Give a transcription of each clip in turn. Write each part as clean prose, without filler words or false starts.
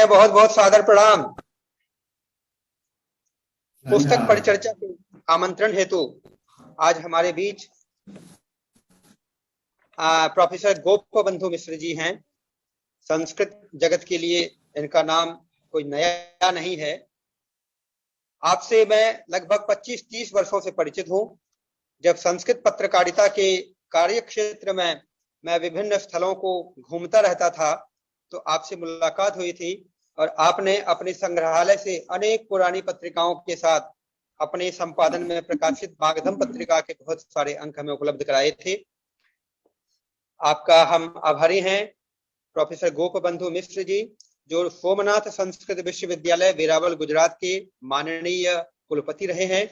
है, बहुत बहुत सादर प्रणाम। पुस्तक परिचर्चा के आमंत्रण हेतु आज हमारे बीच प्रोफेसर गोपबंधु मिश्र जी हैं। संस्कृत जगत के लिए इनका नाम कोई नया नहीं है। आपसे मैं लगभग 25-30 वर्षों से परिचित हूं। जब संस्कृत पत्रकारिता के कार्य क्षेत्र में मैं विभिन्न स्थलों को घूमता रहता था तो आपसे मुलाकात हुई थी और आपने अपने संग्रहालय से अनेक पुरानी पत्रिकाओं के साथ अपने संपादन में प्रकाशित मागधम पत्रिका के बहुत सारे अंक हमें उपलब्ध कराए थे। आपका हम आभारी हैं प्रोफेसर गोपबंधु मिश्र जी, जो सोमनाथ संस्कृत विश्वविद्यालय वेरावल गुजरात के माननीय कुलपति रहे हैं।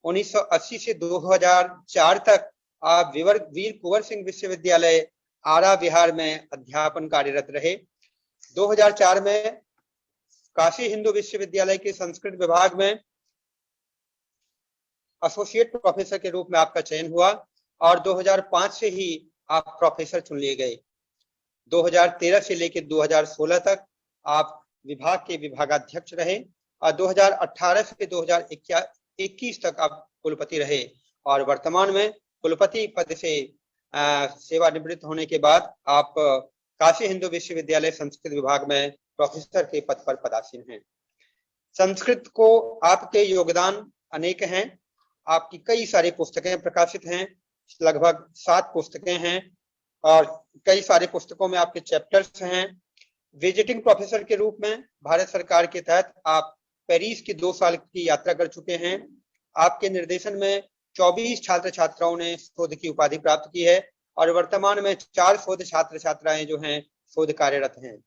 1980 से 2004 तक आप वीर कुंवर सिंह विश्वविद्यालय आरा बिहार में अध्यापन कार्यरत रहे। 2004 में काशी हिंदू विश्वविद्यालय के संस्कृत विभाग में एसोसिएट प्रोफेसर के रूप में आपका चयन हुआ और 2005 से ही आप प्रोफेसर चुन लिए गए। 2013 से लेकर 2016 तक आप विभाग के विभागाध्यक्ष रहे और 2018 से 2021 तक आप कुलपति रहे और वर्तमान में कुलपति पद से सेवानिवृत्त होने के बाद आप काशी हिंदू विश्वविद्यालय संस्कृत विभाग में प्रोफेसर के पद पर पदासीन हैं। संस्कृत को आपके योगदान अनेक हैं। आपकी कई सारी पुस्तकें प्रकाशित हैं, लगभग 7 पुस्तकें हैं और कई सारे पुस्तकों में आपके चैप्टर्स हैं। विजिटिंग प्रोफेसर के रूप में भारत सरकार के तहत आप पेरिस की 2 साल की यात्रा कर चुके हैं। आपके निर्देशन में 24 छात्र छात्राओं ने शोध की उपाधि प्राप्त की है और वर्तमान में 4 शोध छात्र छात्राएं जो हैं शोध कार्यरत हैं।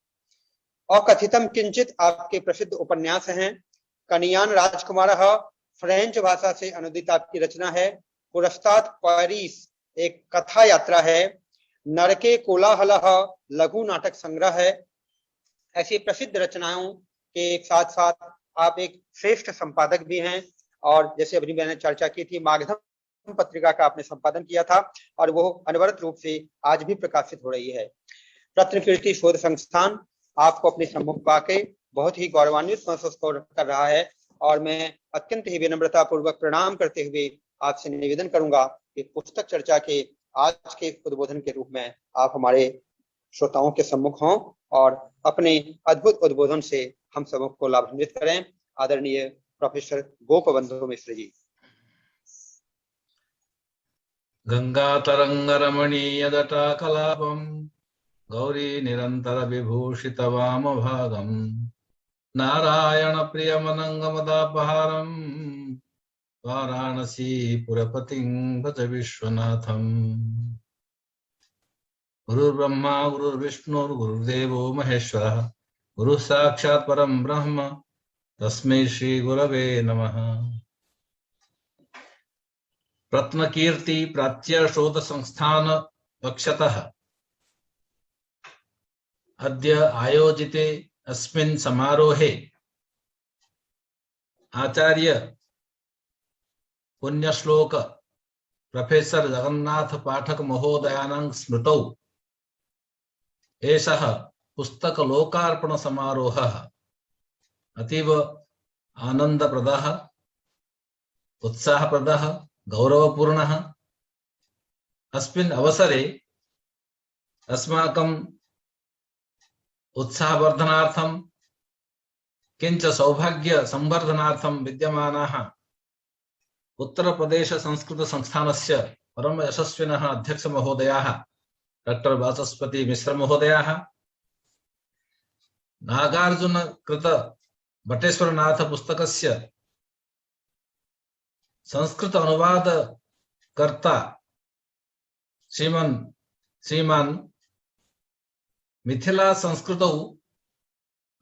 अकथितम किंचित आपके प्रसिद्ध उपन्यास हैं। कनियान राजकुमार फ्रेंच भाषा से अनुदित आपकी रचना है। पुरस्ताद पेरिस एक कथा यात्रा है। नरके कोलाहल लघु नाटक संग्रह है। ऐसी प्रसिद्ध रचनाओं के साथ साथ आप एक श्रेष्ठ संपादक भी हैं और जैसे अभी मैंने चर्चा की थी मागधम पत्रिका का आपने संपादन किया था और वो अनवरत रूप से आज भी प्रकाशित हो रही है। रत्नकीर्ति शोध संस्थान आपको अपने सम्मुख पाके बहुत ही गौरवान्वित महसूस कर रहा है और मैं अत्यंत ही विनम्रता पूर्वक प्रणाम करते हुए आपसे निवेदन करूंगा कि पुस्तक चर्चा के आज के उद्बोधन के रूप में आप हमारे श्रोताओं के सम्मुख हों और अपने अद्भुत उद्बोधन से हम सबको को लाभान्वित करें। आदरणीय प्रोफेसर गोपबंधु मिश्र जी। गंगा तरंग रमणीय जटा कलापम गौरी निरंतर विभूषित वाम भागम नारायण प्रियमनंगमदापहारम वाराणसी पुरपतिं भज विश्वनाथम। गुरुर्ब्रह्मा गुरुर्विष्णु गुरुर्देवो महेश्वरः गुरु साक्षात् परम ब्रह्म तस्मै श्री गुरवे नमः। रत्नकीर्ति प्राच्य शोध संस्थान पक्षतः अद्य आयोजिते अस्मिन् समारोहे आचार्य पुण्यश्लोक प्रोफेसर जगन्नाथ पाठक महोदयानां स्मृतौ एषः पुस्तक लोकार्पण समारोहः अतीव आनंदप्रदः उत्साहप्रदः गौरवपूर्णः। अस्मिन् अवसरे अस्माकं उत्साहवर्धनार्थं किंच सौभाग्य संवर्धनार्थं विद्यमानाः उत्तर प्रदेश संस्कृत संस्थानस्य परम यशस्विनः अध्यक्ष महोदयाः डॉक्टर वाचस्पति मिश्र महोदयाः नागार्जुन कृत बटेश्वरनाथ पुस्तकस्य संस्कृत अनुवाद कर्ता श्रीमान मिथिला संस्कृतौ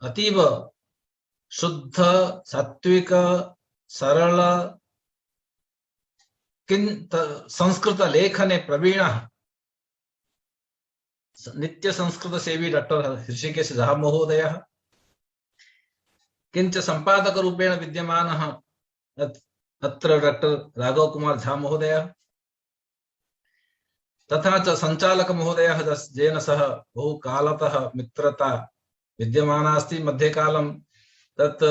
अतीव शुद्ध सात्विक सरल संस्कृत लेखने प्रवीणः नित्य संस्कृत सेवी डॉक्टर ऋषिकेश झा महोदयः किंच संपादक रूपेण विद्यमानः अत्र डॉक्टर राघव कुमार झा महोदयः तथा च संचालक महोदयः येन सह बहु कालतः मित्रता विद्यमाना अस्ति। मध्ये कालं तत्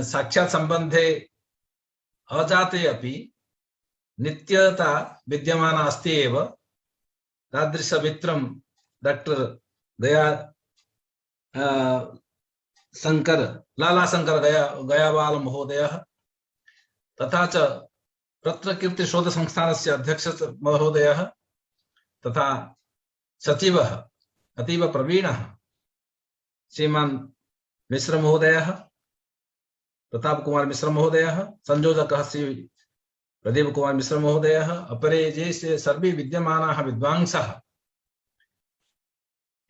साक्षात् सम्बन्धे अजाते अपि नित्यता विद्यमाना अस्ति एव। तादृशमित्रं डॉक्टर लालाशंकर गयावाल महोदयः, तथा च पत्रकीर्तिशोधसंस्थानस्य अध्यक्षः महोदयः, तथा सचिवः अतीव प्रवीणः श्रीमान् मिश्र महोदयः, प्रताप कुमार मिश्र महोदयः, संयोजकः श्री प्रदीप कुमार मिश्र महोदयः, अपरे ये सर्वे विद्यमानाः विद्वांसः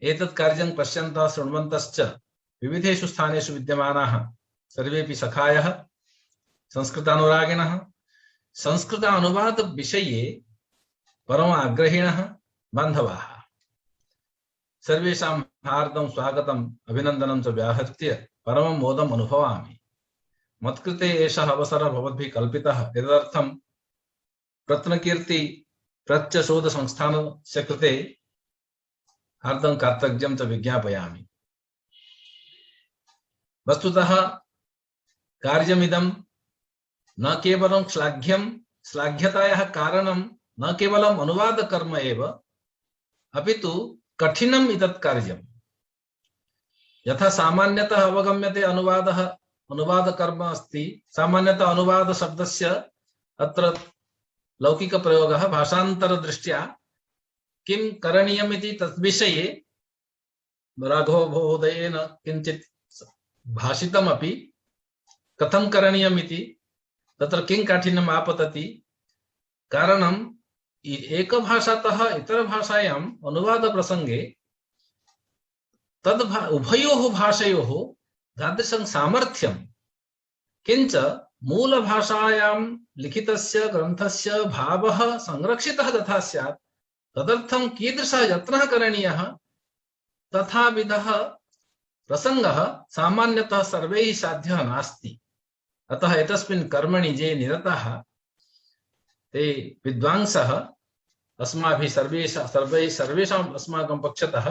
एतत् कार्यं पश्यन्तः शृण्वन्तश्च विविधेषु स्थानेषु विद्यमानाः सर्वेपि सखायः, संस्कृतानुरागिणः, संस्कृत अनुवाद विषये परम आग्रहिणः बान्धवाः, सर्वेषां हार्दं स्वागतम् अभिनन्दनं च व्याहृत्य परमं मोदम् अनुभवामि। मत्कृते एषः अवसरः भवद्भिः कल्पितः, तदर्थं रत्नकीर्ति प्रत्यशोध संस्थानस्य कृते हार्दं कृतज्ञं च विज्ञापयामि। वस्तुतः कार्यमिदं न केवलं श्लाघ्यतायाः कारणं न केवलम् अनुवादकर्म एव, अपितु कठिनम् इदत् कार्यम्। यथा सामान्यतः अवगम्यते अनुवादकर्म अस्ति, सामान्यतः अनुवाद शब्दस्य अत्र लौकिक प्रयोगः भाषान्तरदृष्ट्या किं करणीयमिति तद्विषये राघव महोदयेन किञ्चित् भाषितमपि, कथं करणीयमिति, तत्र किं काठिन्यम् आपतति, कारणम् एकभाषातः इतरभाषायाम् अनुवादप्रसङ्गे उभयोः भाषयोः तादृशं सामर्थ्यं, किञ्च मूलभाषायां लिखितस्य ग्रन्थस्य भावः संरक्षितः तथा स्यात्, तदर्थं कीदृशः यत्नः करणीयः, तथाविधः प्रसङ्गः सामान्यतः सर्वैः साध्यः नास्ति। अतः एतस्मिन् कर्मणि ये निरताः ते विद्वांसः अस्माभिः सर्वेषाम् अस्माकं पक्षतः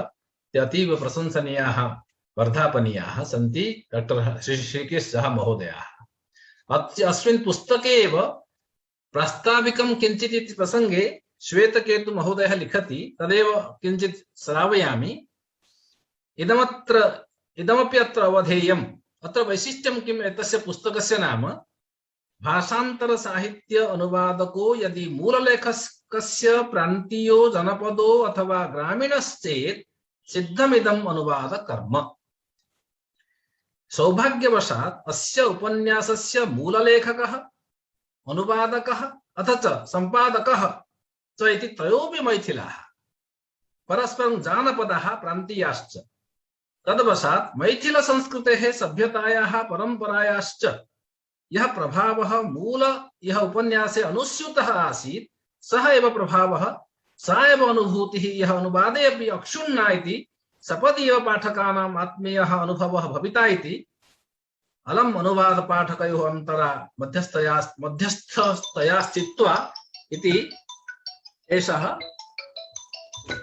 ते अतीव प्रशंसनीयाः वर्धापनीयाः सन्ति डॉक्टर श्रीकेश झा महोदयाः। अस्मिन् पुस्तके एव प्रास्ताविकं किञ्चित् इति प्रसङ्गे श्वेतकेतु महोदयः लिखति, तदेव किञ्चित् श्रावयामि। इदमपि अत्र अवधेयम्। अत्र वैशिष्ट्यं किम् एतस्य पुस्तकस्य नाम, भाषांतर साहित्य अनुवादको यदि मूललेखकस्य प्रान्तीयो जनपदो अथवा ग्रामीणश्चेत् सिद्धमिदम् अनुवाद कर्म। सौभाग्यवशात् अस्य उपन्यासस्य मूललेखकः, अनुवादकः अथ च सम्पादकः च इति त्रयोऽपि मैथिलाः, परस्परं जानपदाः प्रान्तीयाश्च। तद्वशात् मैथिल संस्कृतेः सभ्यतायाः परम्परायाश्च यः प्रभावः यः उपन्यासे अनुस्यूतः आसीत्, सः एव प्रभावः, सा एव अनुभूतिः यः अनुवादे अपि अक्षुण्णा इति सपदि एव पाठकानाम् आत्मीयः अनुभवः भविता इति अलम् अनुवाद पाठकयोः अन्तरा मध्यस्थतया स्थित्वा इति एषः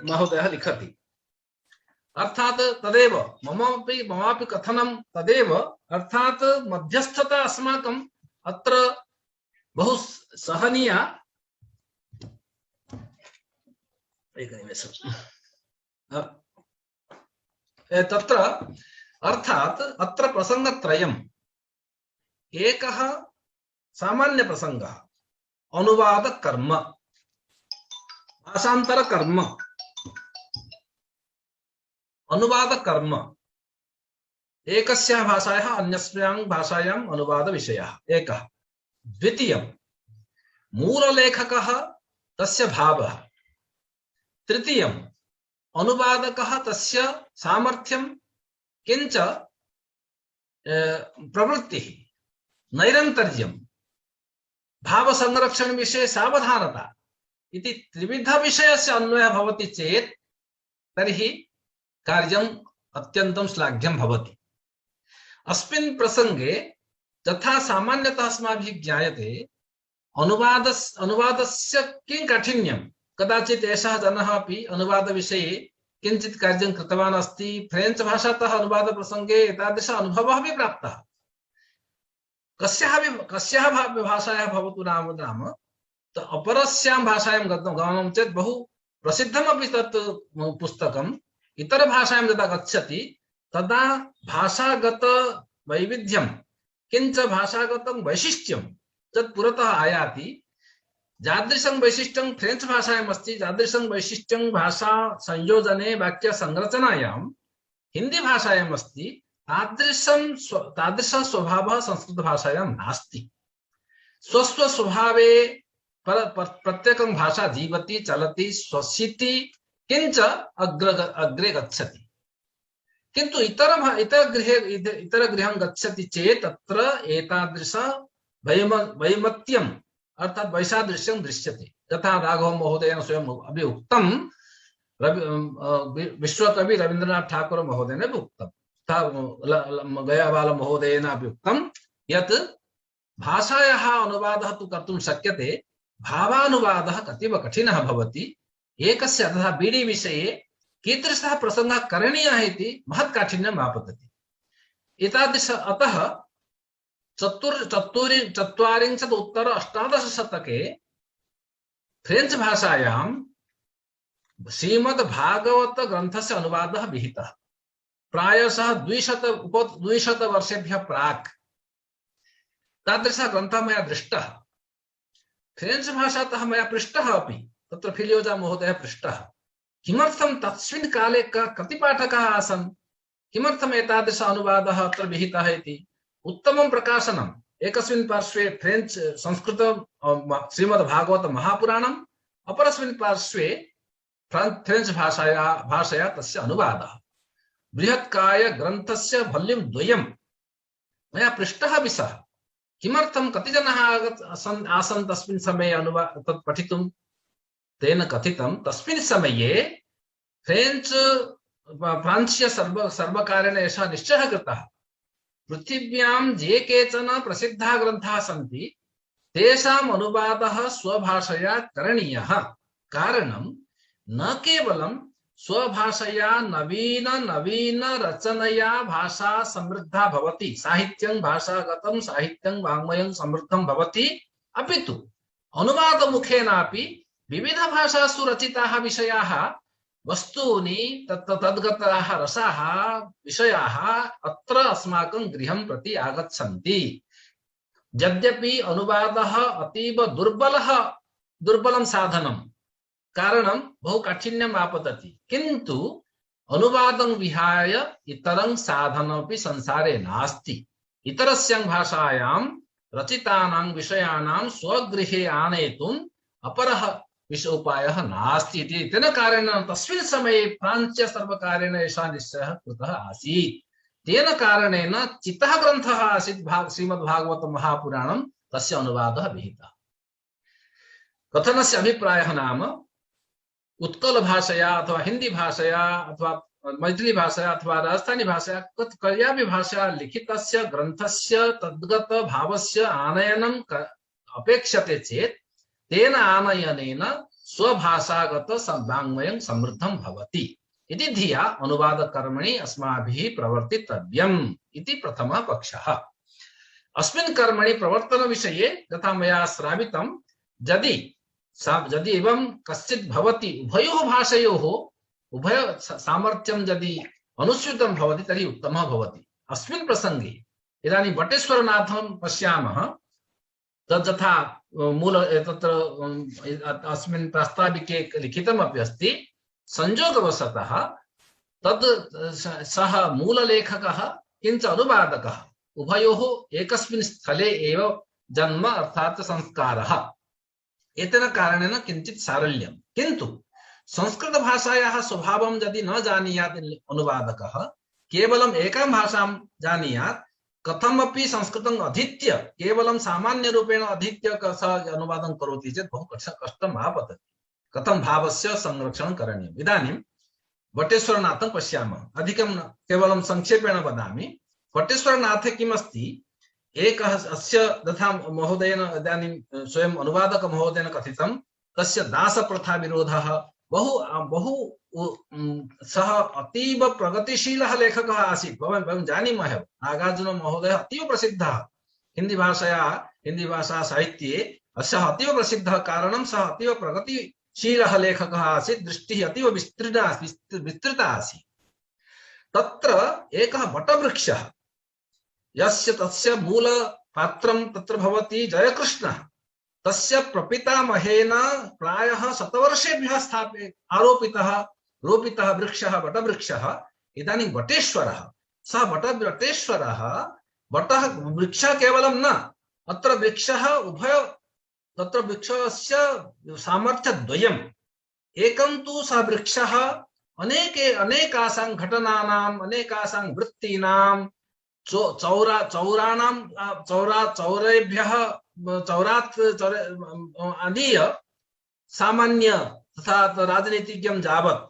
महोदयः लिखति। अर्थात तदेव ममापि कथनं तदेव, अर्थात मध्यस्थता अस्माकम् अत्र बहु सहनीया। तत्र अर्थात अत्र प्रसङ्गत्रयम्। एकः सामान्य प्रसङ्गः अनुवाद कर्म, भाषांतर कर्म, अनुवाद कर्म, एकस्याः भाषायाः अन्यस्यां भाषायाम् अनुवाद विषयः एकः। द्वितीयं मूललेखकः तस्य भावः। तृतीयं अनुवादकः तस्य सामर्थ्यं, किञ्च प्रवृत्तिः, नैरन्तर्यं, भावसंरक्षण विषये सावधानता इति त्रिविध विषयस्य अन्वयः भवति चेत् तर्हि कार्यम् अत्यन्तं श्लाघ्यं भवति। अस्मिन् प्रसङ्गे तथा सामान्यतः अस्माभिः ज्ञायते अनुवादस्य किं काठिन्यं, कदाचित् एषः जनः अपि अनुवाद विषये किंचित कार्यं कृतवान् अस्ति। फ्रेंच भाषातः अनुवाद प्रसंगे एतादृश अनुभवः अपि प्राप्तः। कस्याः भाषायाः भवतु नाम अपरस्यां भाषायां गमनं चेत् बहु प्रसिद्धमपि तत् पुस्तकम्। इतरभाषायां यदा गच्छति तदा भाषागत वैविध्यं किंच भाषागतं वैशिष्ट्यं तत् पुरतः आयाति। यादृशं वैशिष्ट्यं फ्रेंच भाषायाम् अस्ति, यादृशं वैशिष्ट्यं भाषा संयोजने वाक्य संरचनायां हिंदी भाषायाम् अस्ति, तादृश स्वभावः संस्कृत भाषायां नास्ति। स्वस्व स्वभावे प्रत्येकं भाषा जीवति, चलति, स्वसिति, किंच अग्रे गच्छति। किंतु इतर गृहं गच्छति चेत् तत्र एतादृश वैमत्यम् अर्थात् वैसादृश्यं दृश्यते। यथा राघव महोदयेन स्वयं अपि उक्तं, विश्वकवि रवीन्द्रनाथ ठाकुर महोदयेन अपि उक्तं, तथा गयावाल महोदयेन अपि उक्तं यत् भाषायाः अनुवादः तु कर्तुं शक्यते, भावानुवादः कतीव कठिनः भवति। एकस्य तथा बीडी विषये कीदृशः प्रसंगः करणीयः इति महत् काठिन्यम् आपतति। एतादृश अतः 1984 शतके फ्रेंच भाषायां श्रीमद्भागवत ग्रन्थस्य अनुवादः विहितः। प्रायशः 200 वर्षेभ्यः प्राक् तादृशः ग्रन्थः मया दृष्टः। फ्रेंच भाषातः मया पृष्टः अपि, तत्र फिलियोजा महोदयः पृष्टः, किमर्थं तस्मिन् काले कति पाठकाः आसन्, किमर्थम् एतादृश अनुवादः अत्र विहितः इति। उत्तमं प्रकाशनम्। एकस्मिन् पार्श्वे फ्रेंच संस्कृत श्रीमद्भागवत महापुराणम्, अपरस्मिन् पार्श्वे फ्रेंच भाषया तस्य अनुवादः। बृहत्काय ग्रन्थस्य वॉल्यूम् 2 मया पृष्टः अपि सः, किमर्थं कति जनाः आसन् तस्मिन् समये तत् पठितुं। तेन कथितं तस्मिन् समये फ्रांसीय सर्वकारेण एषः निश्चयः कृतः, पृथिव्यां ये केचन प्रसिद्धाः ग्रन्थाः सन्ति तेषाम् अनुवादः स्वभाषया करणीयः। कारणं न केवलं स्वभाषया नवीन रचनया भाषा समृद्धा भवति, साहित्यं भाषागतं साहित्यं वाङ्मयं समृद्धं भवति, अपि तु अनुवादमुखेनापि विविध भाषासु रचिताः विषयाः, वस्तूनि, तद्गताः रसाः, विषयाः अत्र अस्माकं गृहं प्रति आगच्छन्ति। यद्यपि अनुवादः अतीव दुर्बलं साधनं, कारणं बहु काठिन्यम् आपतति, किन्तु अनुवादं विहाय इतरं साधनमपि संसारे नास्ति। इतरस्यां भाषायां रचितानां विषयाणां स्वगृहे आनेतुम् अपरः उपायः नास्ति इति। तेन कारणेन तस्मिन् समये फ्रांसीय सर्वकारेण एषः निश्चयः कृतः आसीत्। तेन कारणेन चितः ग्रन्थः आसीत् श्रीमद्भागवत महापुराणं, तस्य अनुवादः विहितः। कथनस्य अभिप्रायः नाम उत्कल भाषया अथवा हिंदी भाषया अथवा मैथिली भाषया अथवा राजस्थानी भाषया कस्यापि भाषया लिखितस्य ग्रन्थस्य तद्गत भावस्य आनयनम् अपेक्षते चेत् तेन आनयनेन स्वभाषागत वाङ्मयं समृद्धं भवति इति धिया अनुवादकर्मणि अस्माभिः प्रवर्तितव्यम् इति प्रथमः पक्षः। अस्मिन् कर्मणि प्रवर्तनविषये यथा मया श्रावितं, यदि एवं कश्चित् भवति, उभयोः भाषयोः उभय सामर्थ्यं यदि अनुस्यूतं भवति तर्हि उत्तमः भवति। अस्मिन् प्रसङ्गे इदानीं वटेश्वरनाथं पश्यामः, तथा मूल तत्र अस्मिन् प्रास्ताविके लिखितमपि अस्ति। संयोगवशतः तद् सः मूललेखकः किञ्च अनुवादकः उभयोः एकस्मिन् स्थले एव जन्म अर्थात् संस्कारः। एतेन कारणेन किञ्चित् सारल्यं, किन्तु संस्कृत भाषायाः स्वभावं यदि न जानीयात् अनुवादकः, केवलम् एकां भाषां जानीयात्, कथमपि संस्कृतं अधीत्य केवलं सामान्य रूपेण अधीत्य सः अनुवादं करोति चेत् बहु कष्टम् आपतति। कथं भावस्य संरक्षणं करणीयम्। इदानीं वटेश्वरनाथं पश्यामः, अधिकं केवलं संक्षेपेण वदामि। वटेश्वरनाथे किमस्ति, एकः अस्य तथा महोदयेन इदानीं स्वयं अनुवादक महोदयेन कथितं, तस्य दासप्रथा विरोधः, बहु बहु सः अतीव प्रगतिशीलः लेखकः आसीत्। वयं जानीमः, नागार्जुन महोदय अतीव प्रसिद्धः हिंदी भाषा साहित्ये सः अतीव प्रसिद्धः कारणं सः अतीव प्रगतिशीलः लेखकः आसीत्। दृष्टिः अतीव विस्तृता आसीत्। तत्र एकः वटवृक्षः, यस्य तस्य मूलपात्रं तत्र भवति जयकृष्णः, तस्य प्रपितामहेन प्रायः शतवर्षेभ्यः रोपितः वृक्षः वटवृक्षः इदानीं वटेश्वरः। सः वटवृक्षः वृक्षः केवलं न, अत्र वृक्षः तत्र वृक्षस्य सामर्थ्यद्वयम्। एकं तु सः वृक्षः अनेकासां घटनानाम्, अनेकासां वृत्तीनां, चौरेभ्यः अधीय सामान्य तथा राजनीतिज्ञं यावत्,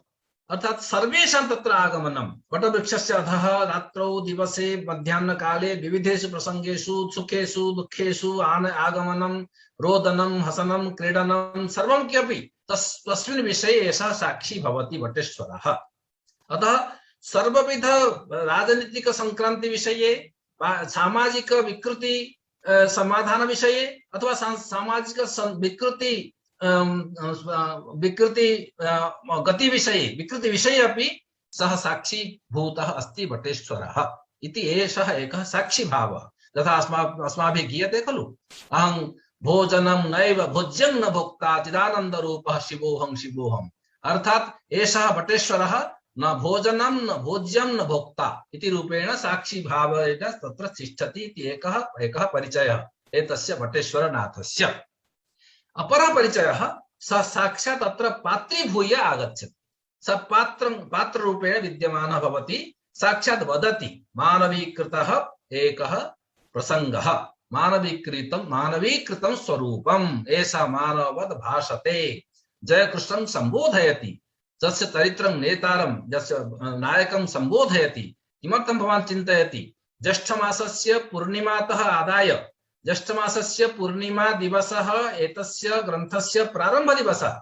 अर्थात सर्वेषां तत्र आगमनं वटवृक्षस्य अधः रात्रौ दिवसे मध्याह्नकाले विविधेषु प्रसंगेषु सुखेषु दुःखेषु आगमनं, रोदनं, हसनं, क्रीडनं सर्वं किमपि तस्मिन् विषये एषः साक्षी भवति वटेश्वरः। अतः सर्वविध राजनीतिक संक्रांति विषये, सामाजिक विकृति समाधान विषये अथवा सामाजिक विकृति गति विषये अपि सः साक्षी भूतः अस्ति वटेश्वरः इति एषः एकः साक्षी भावः। तथा अस्माभिः गीयते खलु, अहं भोजनं नैव भोज्यं न भोक्ता चिदानंद रूपः शिवोऽहं शिवोऽहम्। अर्थात एषः वटेश्वरः न भोजनं न भोज्यं न भोक्ता इति रूपेण साक्षी भावेन तत्र तिष्ठति इति एकः परिचयः एतस्य वटेश्वरनाथस्य। अपरः परिचयः, सः साक्षात् अत्र पात्रीभूय आगच्छति। सः पात्ररूपेण विद्यमानः भवति, साक्षात् वदति मानवीकृतः एकः प्रसङ्गः, मानवीकृतं स्वरूपम्, एषः मानववद् भाषते, जयकृष्णं सम्बोधयति, तस्य चरित्रं नेतारं यस्य नायकं सम्बोधयति। किमर्थं भवान् चिन्तयति, ज्येष्ठमासस्य पूर्णिमातः आदाय ज्येष्ठमासस्य पूर्णिमा दिवसः एतस्य ग्रन्थस्य प्रारम्भदिवसः।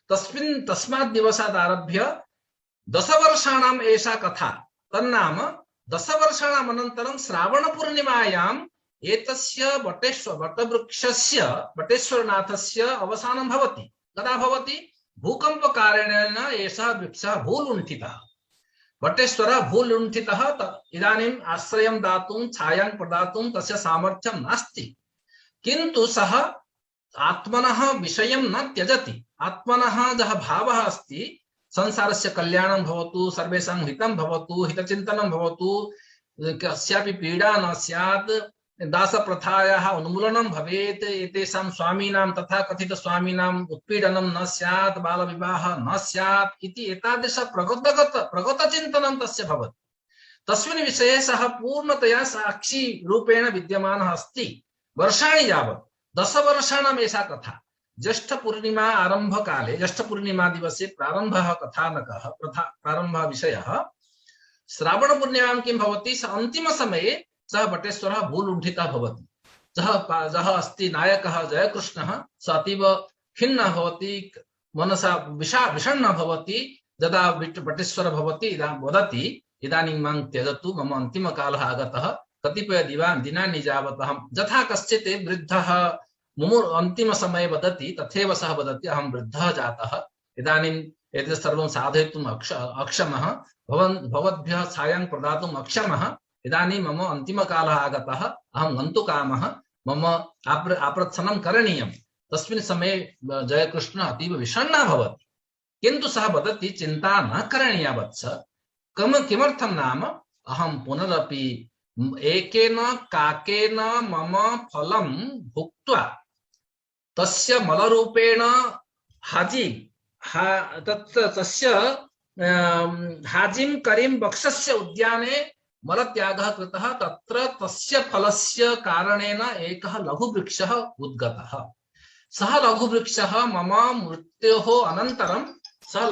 तस्मात् दिवसात् आरभ्य 10 वर्षाणाम् एषा कथा। तन्नाम 10 वर्षाणाम् अनन्तरं श्रावणपूर्णिमायाम् एतस्य वटवृक्षस्य वटेश्वरनाथस्य अवसानं भवति। कदा भवति? भूकंप कारणेन एषः वृक्षः भूलुण्ठितः। वटेश्वरः भूलुण्ठितः, इदानीम् आश्रयं दातुं छायां प्रदातुं तस्य सामर्थ्यं नास्ति। किन्तु सः आत्मनः विषयं न त्यजति। आत्मनः यः भावः अस्ति, संसारस्य कल्याणं भवतु, सर्वेषां हितं भवतु, हितचिन्तनं भवतु, कस्यापि पीडा न स्यात्, दासप्रथायाः उन्मूलनं भवेत्, एतेषां स्वामीनां तथा कथित स्वामीनां उत्पीडनं न स्यात्, बालविवाहः न स्यात् इति एतादृश प्रगतचिन्तनं तस्य भवति। तस्मिन् विषये सः पूर्णतया साक्षी रूपेण विद्यमानः अस्ति वर्षाणि यावत्। 10 वर्षाणाम् एषा कथा। ज्येष्ठपूर्णिमा आरम्भकाले, ज्येष्ठपूर्णिमा दिवसे प्रारम्भः कथानकः, प्रारम्भः विषयः। श्रावणपूर्णिमायां किं भवति? अन्तिमसमये सः वटेश्वरः भूलुण्ठितः भवति। सः अस्ति नायकः जयकृष्णः, सः अतीव खिन्नः भवति, मनसा विषण्णः भवति। यदा वटेश्वरः भवति वदति, इदानीं मां त्यजतु, मम अन्तिमकालः आगतः, कतिपय दिनानि यावत् अहं यथा कश्चित् वृद्धः अन्तिमसमये वदति तथैव सः वदति, अहं वृद्धः जातः, इदानीम् एतत् सर्वं साधयितुम् अक्षमः, भवद्भ्यः छायां प्रदातुम् अक्षमः, इदानीं मम अन्तिमकालः आगतः, अहं गन्तुकामः, मम आप्रत्सनं करणीयम्। तस्मिन् समये जयकृष्णः अतीव विषण्णः भवति, किन्तु सः वदति, चिन्ता न करणीया वत्स। किमर्थं नाम, अहं पुनरपि एकेन काकेन मम फलं भुक्त्वा तस्य मलरूपेण तस्य हाजिं करीं बक्षस्य उद्याने मलत्यागः कृतः। तत्र तस्य फलस्य कारणेन एकः लघुवृक्षः उद्गतः। सः लघुवृक्षः मम मृत्योः अनन्तरं सः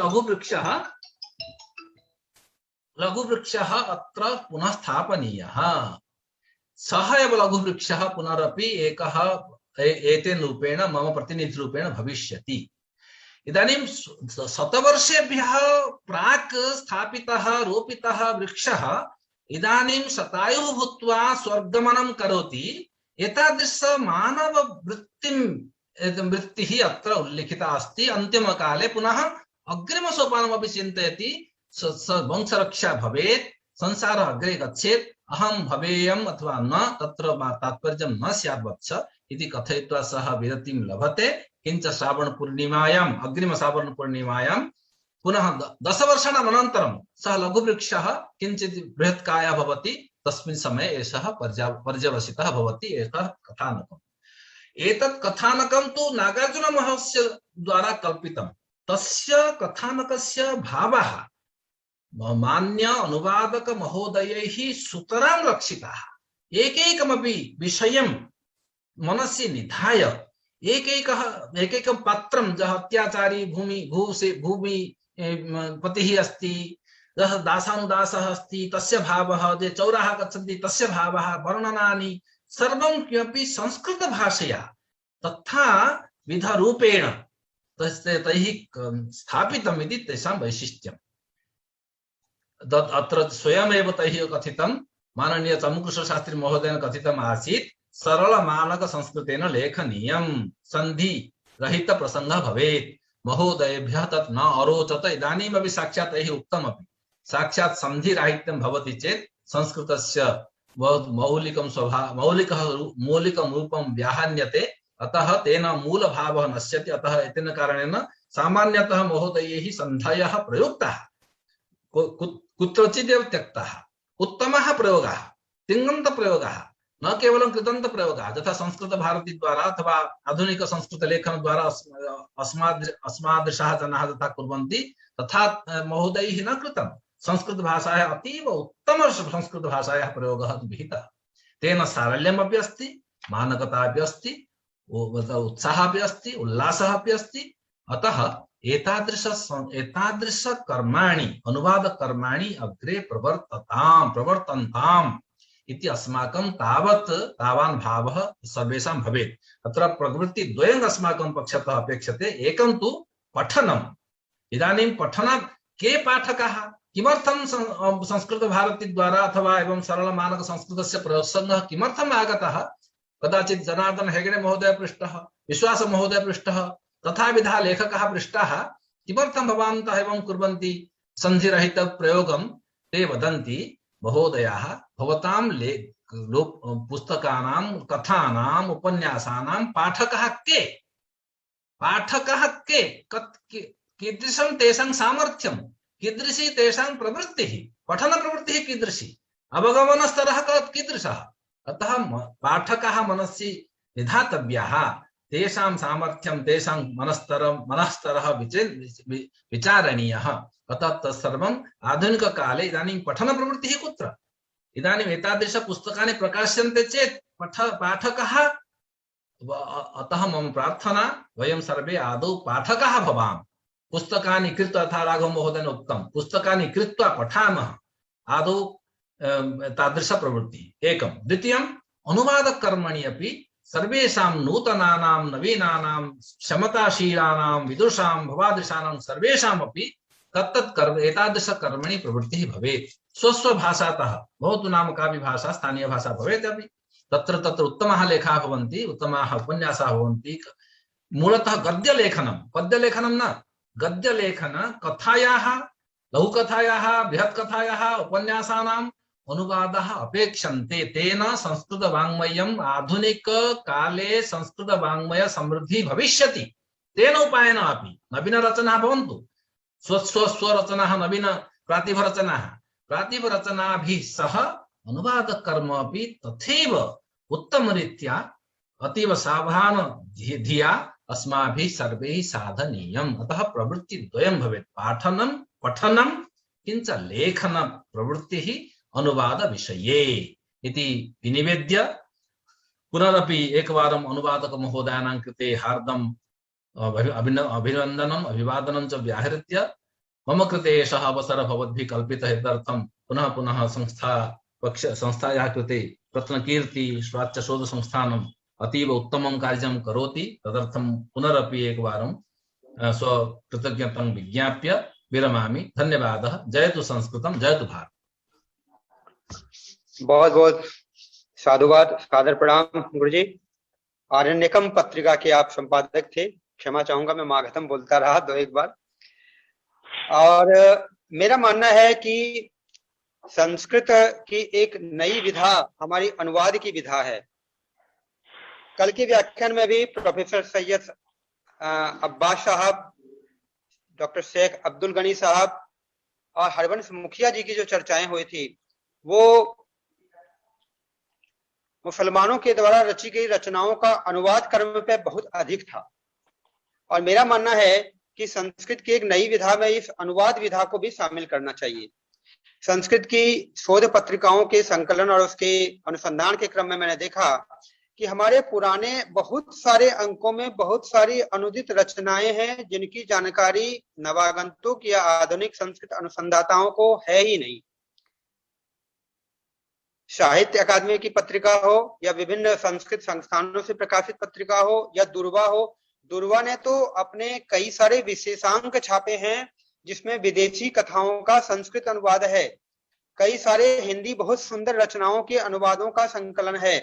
लघुवृक्षः अत्र पुनः स्थापनीयः। सः एव लघुवृक्षः पुनरपि एकः एतेन रूपेण मम प्रतिनिधिरूपेण भविष्यति। इदानीं शतवर्षेभ्यः प्राक् स्थापितः रोपितः वृक्षः इदानीं शतायुः भूत्वा स्वर्गमनं करोति। एतादृश मानव वृत्तिः अत्र उल्लिखिता अस्ति। अन्तिमकाले पुनः अग्रिमसोपानमपि चिन्तयति, वंशरक्षा भवेत्, संसारः अग्रे गच्छेत्, अहं भवेयम् अथवा न, तत्र तात्पर्यं न स्यात् वत्स इति कथयित्वा सः विरतिं लभते। किञ्च श्रावणपूर्णिमायाम्, अग्रिमश्रावणपूर्णिमायां पुनः 10 वर्षाणाम् अनन्तरं सः लघुवृक्षः किञ्चित् बृहत्कायः भवति। तस्मिन् समये एषः पर्यवसितः भवति। एतत् कथानकम्। एतत् कथानकं तु नागार्जुनमहोदयस्य द्वारा कल्पितं। तस्य कथानकस्य भावः मान्य अनुवादक महोदयैः सुतरां रक्षितः। एकैकमपि विषयं मनसि निधाय एकैकं पात्रं, यः अत्याचारी भूमि पतिः अस्ति, यः दासानुदासः अस्ति तस्य भावः, ये चौराः गच्छन्ति तस्य भावः, वर्णनानि सर्वं किमपि संस्कृतभाषया तथा विधरूपेण तैः स्थापितम् इति तेषां वैशिष्ट्यम्। अत्र स्वयमेव तैः कथितं, माननीय चमुकृष्ण शास्त्री महोदयेन कथितम् आसीत्, सरल मानक संस्कृतेन लेखनीयं, संधि रहित प्रसंगः भवेत्। महोदयेभ्यः तत् न अरोचत। इदानीमपि साक्षात् तैः उक्तमपि, साक्षात् संधिराहित्यं भवति चेत् संस्कृतस्य मौलिकं मौलिकं रूपं व्याहन्यते। अतः तेन मूलभावः नश्यति। अतः एतेन कारणेन सामान्यतः महोदयैः सन्धयः प्रयुक्ताः, कुत्रचिदेव त्यक्ताः। उत्तमः प्रयोगः, तिङन्तप्रयोगः, न केवलं कृतन्तप्रयोगः। यथा संस्कृतभारती द्वारा अथवा आधुनिक संस्कृतलेखन द्वारा अस्मादृशाः जनाः तथा कुर्वन्ति, तथा महोदयैः न कृतं। संस्कृतभाषायाः अतीव उत्तम संस्कृतभाषायाः प्रयोगः विहितः। तेन सारल्यमपि अस्ति, मानकता अपि अस्ति, उत्साहः अपि अस्ति, उल्लासः अपि अस्ति। अतः एतादृश कर्माणि, अनुवाद कर्माणि अग्रे प्रवर्तन्ताम् इति अस्माकं तावान् भावः सर्वेषां भवेत्। अत्र प्रवृत्तिद्वयम् अस्माकं पक्षतः अपेक्षते। एकं तु पठनम्। इदानीं के पाठकाः, किमर्थं संस्कृतभारती द्वारा अथवा एवं सरल मानक संस्कृतस्य प्रसंगः किमर्थम् आगतः? कदाचित् जनार्दन हेगडे महोदय पृष्टः, विश्वास महोदय पृष्टः, तथाविधः लेखकाः पृष्टाः, किमर्थं भवन्तः एवं कुर्वन्ति संधिरहित प्रयोगं? ते वदन्ति, महोदयाः, भवतां पुस्तकानां, कथानां, उपन्यासानां पाठकाः के? कीदृशं तेषां सामर्थ्यं, कीदृशी तेषां प्रवृत्तिः, पठनप्रवृत्तिः कीदृशी, अवगमनस्तरः कीदृशः? अतः पाठकाः मनसि निधातव्याः। तेषां सामर्थ्यं, तेषां मनस्तरः विचारणीयः। अतः तत्सर्वम् आधुनिककाले इदानीं पठनप्रवृत्तिः कुत्र? इदानीम् एतादृश पुस्तकानि प्रकाश्यन्ते चेत् पाठकः, अतः मम प्रार्थना, वयं सर्वे आदौ पाठकाः भवाम। पुस्तकानि कृत्वा, यथा राघव महोदयेन उक्तं, पुस्तकानि कृत्वा पठामः। आदौ तादृश प्रवृत्तिः एकं। द्वितीयम्, अनुवादकर्मणि अपि सर्वेषां नूतनानां, नवीनानां, क्षमताशीलानां, विदुषां, भवादृशानां सर्वेषामपि एतादृश कर्मणि प्रवृत्तिः भवेत्। स्वभाषातः, भवतु नाम कापि भाषा, स्थानीय भाषा भवेत् अपि, तत्र उत्तमाः लेखाः भवन्ति, उत्तमाः उपन्यासाः भवन्ति। मूलतः गद्यलेखनं, पद्यलेखनं न, गद्यलेखन, कथायाः, लघुकथायाः, बृहत्कथायाः, उपन्यासानाम् अनुवादः अपेक्षन्ते। तेन संस्कृतवाङ्मयम् आधुनिककाले संस्कृतवाङ्मय समृद्धि भविष्यति। तेन उपायेन अपि नवीनरचनाः भवन्तु, स्वरचनाः, नवीन प्रातिभरचनाभिः सह अनुवादकर्म अपि तथैव उत्तमरीत्या अतीव सावधान धिया अस्माभिः सर्वैः साधनीयम्। अतः प्रवृत्तिद्वयं भवेत्, पाठनं, पठनं, किञ्च लेखन प्रवृत्तिः अनुवाद विषये इति विनिवेद्य पुनरपि एकवारम् अनुवादक महोदयानां कृते हार्दम् अभिनन्दनम्, अभिवादनं च व्याहृत्य मम कृते एषः अवसरः भवद्भिः कल्पितः। एतदर्थं पुनः पुनः संस्थायाः कृते रत्नकीर्ति स्वाच्य शोधसंस्थानम् अतीव उत्तमं कार्यं करोति। तदर्थं पुनरपि एकवारं स्वकृतज्ञतां विज्ञाप्य विरमामि। धन्यवादः। जयतु संस्कृतं, जयतु भारत। बहुत बहुत साधुवाद, सादर प्रणाम गुरुजी। आरण्यकम पत्रिका के आप संपादक थे। क्षमा चाहूंगा, मैं मागधम बोलता रहा दो एक बार। और मेरा मानना है कि संस्कृत की एक नई विधा हमारी अनुवाद की विधा है। कल के व्याख्यान में भी प्रोफेसर सैयद अब्बास साहब, डॉक्टर शेख अब्दुल गनी साहब और हरवंश मुखिया जी की जो चर्चाएं हुई थी, वो मुसलमानों के द्वारा रची गई रचनाओं का अनुवाद करने पे बहुत अधिक था। और मेरा मानना है कि संस्कृत की एक नई विधा में इस अनुवाद विधा को भी शामिल करना चाहिए। संस्कृत की शोध पत्रिकाओं के संकलन और उसके अनुसंधान के क्रम में मैंने देखा कि हमारे पुराने बहुत सारे अंकों में बहुत सारी अनुदित रचनाएं हैं जिनकी जानकारी नवागंतुक या आधुनिक संस्कृत अनुसंधाताओं को है ही नहीं। साहित्य अकादमी की पत्रिका हो या विभिन्न संस्कृत संस्थानों से प्रकाशित पत्रिका हो या दुर्वा हो, दुर्वा ने तो अपने कई सारे विशेषांक छापे हैं जिसमें विदेशी कथाओं का संस्कृत अनुवाद है। कई सारे हिंदी बहुत सुंदर रचनाओं के अनुवादों का संकलन है।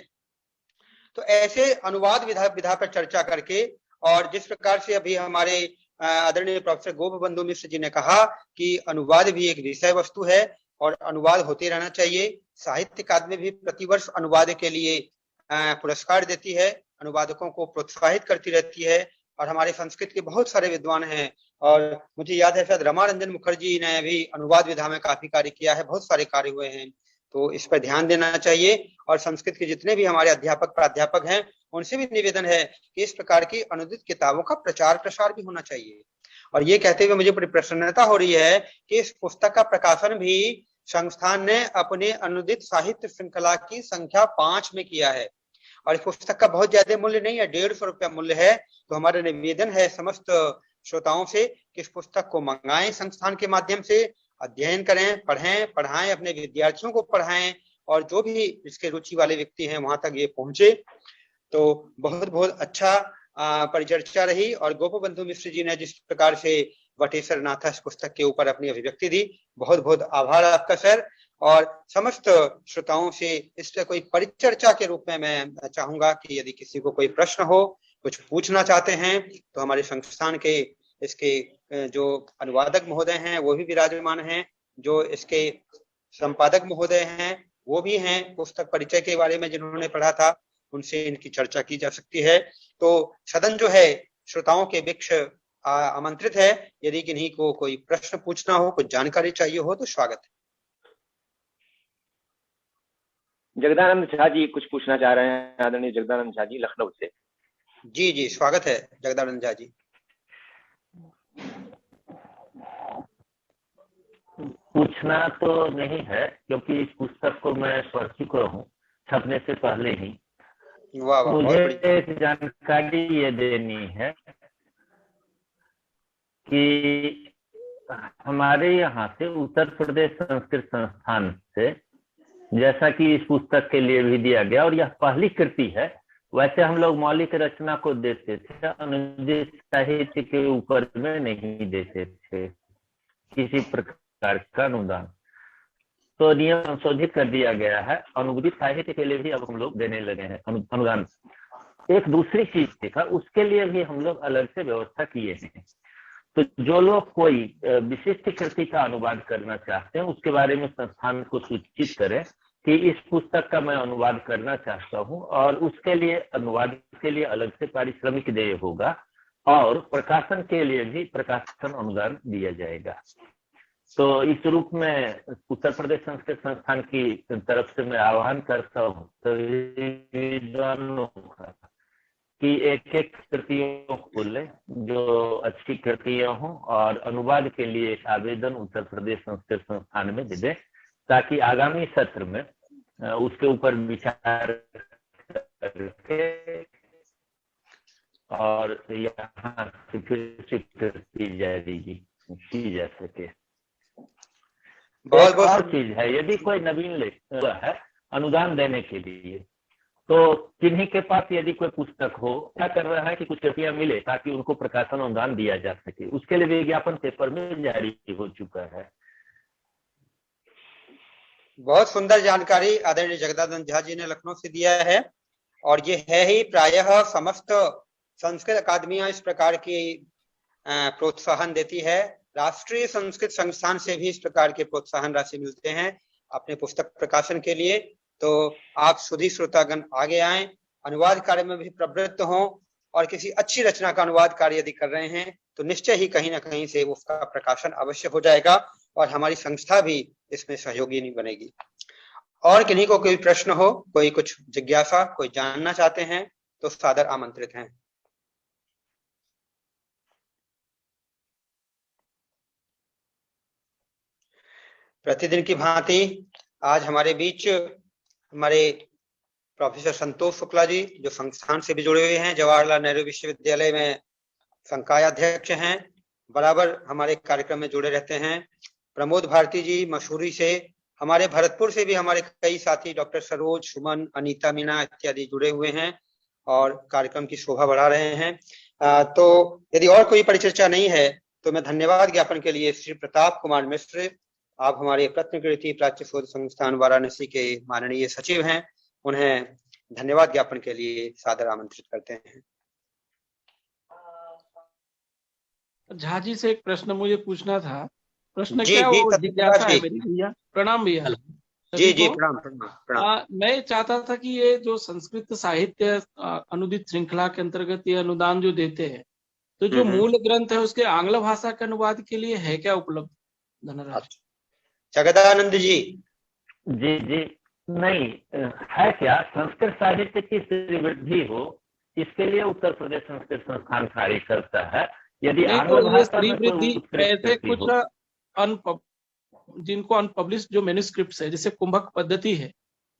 तो ऐसे अनुवाद विधा पर चर्चा करके, और जिस प्रकार से अभी हमारे आदरणीय प्रोफेसर गोपबंधु मिश्र जी ने कहा कि अनुवाद भी एक विषय वस्तु है और अनुवाद होते रहना चाहिए। साहित्य अकादमी भी प्रतिवर्ष अनुवाद के लिए पुरस्कार देती है, अनुवादकों को प्रोत्साहित करती रहती है। और हमारे संस्कृत के बहुत सारे विद्वान हैं, और मुझे याद है शायद रमारंजन मुखर्जी ने भी अनुवाद विधा में काफी कार्य किया है, बहुत सारे कार्य हुए हैं। तो इस पर ध्यान देना चाहिए। और संस्कृत के जितने भी हमारे अध्यापक प्राध्यापक हैं उनसे भी निवेदन है कि इस प्रकार की अनुदित किताबों का प्रचार प्रसार भी होना चाहिए। और ये कहते हुए मुझे बड़ी प्रसन्नता हो रही है कि इस पुस्तक का प्रकाशन भी संस्थान ने अपने अनुदित साहित्य श्रृंखला की संख्या 5 में किया है। और इस पुस्तक का बहुत ज्यादा मूल्य नहीं है, 150 रुपया मूल्य है। तो हमारा निवेदन है समस्त श्रोताओं से कि इस पुस्तक को मंगाएं, संस्थान के माध्यम से अध्ययन करें, पढ़ें, पढ़ाएं, अपने विद्यार्थियों को पढ़ाएं, और जो भी इसके रुचि वाले व्यक्ति हैं वहां तक ये पहुंचे। तो बहुत बहुत अच्छा परिचर्चा रही। और गोपबंधु मिश्र जी ने जिस प्रकार से वटेश्वर नाथ इस पुस्तक के ऊपर अपनी अभिव्यक्ति दी, बहुत बहुत आभार आपका सर। और समस्त श्रोताओं से इस पर कोई परिचर्चा के रूप में मैं चाहूंगा कि यदि किसी को कोई प्रश्न हो, कुछ पूछना चाहते हैं, तो हमारे संस्थान के इसके जो अनुवादक महोदय हैं वो भी विराजमान हैं, जो इसके संपादक महोदय हैं वो भी हैं, पुस्तक परिचय के बारे में जिन्होंने पढ़ा था उनसे इनकी चर्चा की जा सकती है। तो सदन जो है श्रोताओं के वृक्ष आमंत्रित है। यदि किन्हीं को कोई प्रश्न पूछना हो, कुछ जानकारी चाहिए हो, तो स्वागत है। जगदानंद झा जी कुछ पूछना चाह रहे हैं, आदरणीय जगदानंद झा जी लखनऊ से। जी जी, स्वागत है जगदानंद झा जी। पूछना तो नहीं है क्योंकि इस पुस्तक को मैं पढ़ चुका हूँ छपने से पहले ही। वाह वाह, मुझे एक जानकारी ये देनी है कि हमारे यहाँ से उत्तर प्रदेश संस्कृत संस्थान से, जैसा कि इस पुस्तक के लिए भी दिया गया और यह पहली कृति है, वैसे हम लोग मौलिक रचना को देते थे, अनुदित साहित्य के ऊपर में नहीं देते थे किसी प्रकार का अनुदान। तो नियम संशोधित कर दिया गया है, अनुदित साहित्य के लिए भी अब हम लोग देने लगे हैं अनुदान। एक दूसरी चीज देखा, उसके लिए भी हम लोग अलग से व्यवस्था किए हैं। तो जो लोग कोई विशिष्ट कृति का अनुवाद करना चाहते हैं उसके बारे में संस्थान को सूचित करें कि इस पुस्तक का मैं अनुवाद करना चाहता हूं, और उसके लिए अनुवाद के लिए अलग से पारिश्रमिक देय होगा और प्रकाशन के लिए भी प्रकाशन अनुदान दिया जाएगा। तो इस रूप में उत्तर प्रदेश संस्कृत संस्थान की तरफ से मैं आह्वान करता हूँ कि एक एक कृतियों को ले जो अच्छी कृतियां हों, और अनुवाद के लिए एक आवेदन उत्तर प्रदेश संस्कृत संस्थान में दे दें, ताकि आगामी सत्र में उसके ऊपर विचार करके और यहाँ से फिर स्वीकृति जारी की जा सके। बहुत और चीज है, यदि कोई नवीन लेखक है अनुदान देने के लिए, तो किन्हीं के पास यदि कोई पुस्तक हो, क्या कर रहा है कि कुछ कृपया मिले ताकि उनको प्रकाशन अनुदान दिया जा सके, उसके लिए विज्ञापन पेपर में जारी हो चुका है। बहुत सुंदर जानकारी आदरणीय जगदानंद झा जी ने लखनऊ से दिया है, और ये है ही प्रायः समस्त संस्कृत अकादमियां इस प्रकार की प्रोत्साहन देती है। राष्ट्रीय संस्कृत संस्थान से भी इस प्रकार के प्रोत्साहन राशि मिलते हैं अपने पुस्तक प्रकाशन के लिए। तो आप सुधी श्रोतागण आगे आए, अनुवाद कार्य में भी प्रवृत्त हों, और किसी अच्छी रचना का अनुवाद कार्य यदि कर रहे हैं तो निश्चय ही कहीं ना कहीं से उसका प्रकाशन अवश्य हो जाएगा, और हमारी संस्था भी इसमें सहयोगी नहीं बनेगी। और किन्हीं को कोई प्रश्न हो, कोई कुछ जिज्ञासा, कोई जानना चाहते हैं तो सादर आमंत्रित हैं। प्रतिदिन की भांति आज हमारे बीच हमारे प्रोफेसर संतोष शुक्ला जी, जो संस्थान से भी जुड़े हुए हैं, जवाहरलाल नेहरू विश्वविद्यालय में संकाय अध्यक्ष हैं, बराबर हमारे कार्यक्रम में जुड़े रहते हैं। प्रमोद भारती जी मसूरी से, हमारे भरतपुर से भी हमारे कई साथी डॉक्टर सरोज, सुमन, अनीता मीना इत्यादि जुड़े हुए हैं और कार्यक्रम की शोभा बढ़ा रहे हैं। तो यदि और कोई परिचर्चा नहीं है तो मैं धन्यवाद ज्ञापन के लिए श्री प्रताप कुमार मिश्र, आप हमारे प्रत्नकृति प्राच्य शोध संस्थान वाराणसी के माननीय सचिव हैं, उन्हें धन्यवाद ज्ञापन के लिए सादर आमंत्रित करते हैं। झा जी से एक प्रश्न मुझे पूछना था। प्रश्न जी, क्या जी, वो जिज्ञासा है जी। मेरी भैया। प्रणाम भैया। जी सभी जी, को। प्रणाम प्रणाम प्रणाम। मैं चाहता था कि ये जो संस्कृत साहित्य अनुदित श्रृंखला के अंतर्गत ये अनुदान जो देते हैं, तो जो मूल ग्रंथ है उसके आंग्ल भाषा के अनुवाद के लिए है क्या उपलब्ध धनराशि? जगदानंद जी। जी जी, नहीं है क्या, संस्कृत साहित्य की श्रीवृद्धि हो इसके लिए उत्तर प्रदेश संस्कृत संस्थान कार्य करता है। यदि आंग्ल भाषा में कोई ऐसे कुछ जिनको अनपब्लिश्ड जो मैन्युस्क्रिप्ट्स है, जैसे कुंभक पद्धति है,